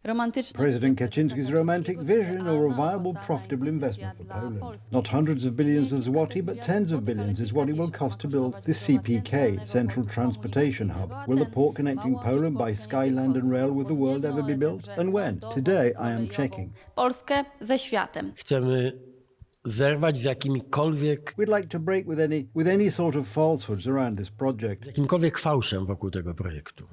President Kaczynski's romantic vision or a viable, profitable investment for Poland. Not hundreds of billions of zloty, but tens of billions is what it will cost to build the CPK, Central Transportation Hub. Will the port connecting Poland by sky, land and rail with the world ever be built? And when? Today I am checking. Chcemy zerwać z jakimkolwiek We'd like to break with any sort of falsehoods around this project. jakimkolwiek fałszem wokół tego projektu.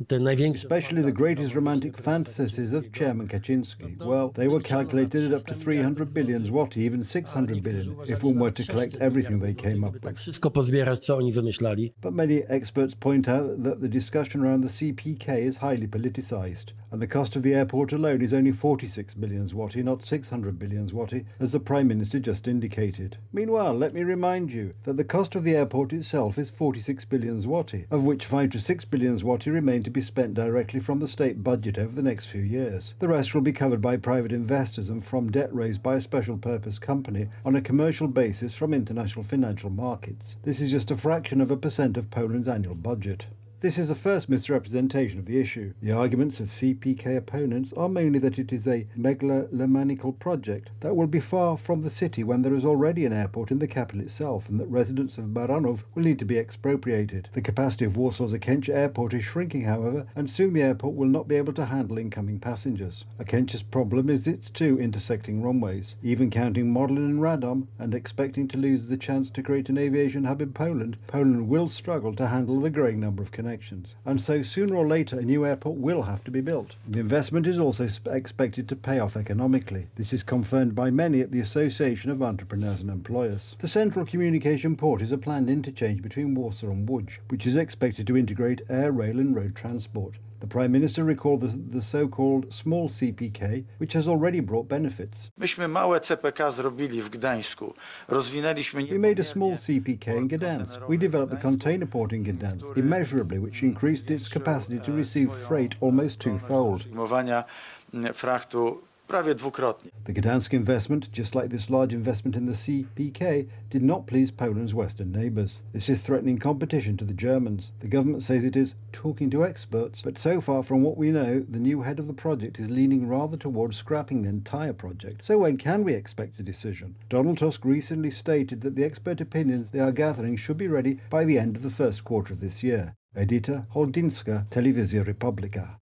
Te największe Especially the greatest romantic fantasies of Chairman Kaczynski. Well, they were calculated at up to 300 billion zloty, even 600 billion, if one were to collect everything they came up with. Wszystko pozbierać, co oni wymyślali. But many experts point out that the discussion around the CPK is highly politicized, and the cost of the airport alone is only 46 billion zloty, not 600 billion zloty, as the Prime Minister just indicated. Meanwhile, let me remind you that the cost of the airport itself is 46 billion zloty, of which 5 to 6 billion zloty remain to be spent directly from the state budget over the next few years. The rest will be covered by private investors and from debt raised by a special purpose company on a commercial basis from international financial markets. This is just a fraction of a percent of Poland's annual budget. This is a first misrepresentation of the issue. The arguments of CPK opponents are mainly that it is a megalomaniacal project that will be far from the city when there is already an airport in the capital itself, and that residents of Baranów will need to be expropriated. The capacity of Warsaw's Okęcie airport is shrinking, however, and soon the airport will not be able to handle incoming passengers. Okęcie's problem is its two intersecting runways. Even counting Modlin and Radom, and expecting to lose the chance to create an aviation hub in Poland, Poland will struggle to handle the growing number of connections. And so sooner or later a new airport will have to be built. The investment is also expected to pay off economically. This is confirmed by many at the Association of Entrepreneurs and Employers. The central communication port is a planned interchange between Warsaw and Łódź, which is expected to integrate air, rail and road transport. The Prime Minister recalled the so-called small CPK, which has already brought benefits. Myśmy małe CPK zrobili w Gdańsku. Rozwinęliśmy We made a small CPK in Gdansk. We developed the container port in Gdansk immeasurably, which increased its capacity to receive freight almost twofold. Przyjmowania frachtu prawie dwukrotnie. The Gdansk investment, just like this large investment in the CPK, did not please Poland's western neighbours. This is threatening competition to the Germans. The government says it is talking to experts, but so far from what we know, the new head of the project is leaning rather towards scrapping the entire project. So when can we expect a decision? Donald Tusk recently stated that the expert opinions they are gathering should be ready by the end of the first quarter of this year. Edyta Holdinska, Telewizja Republika.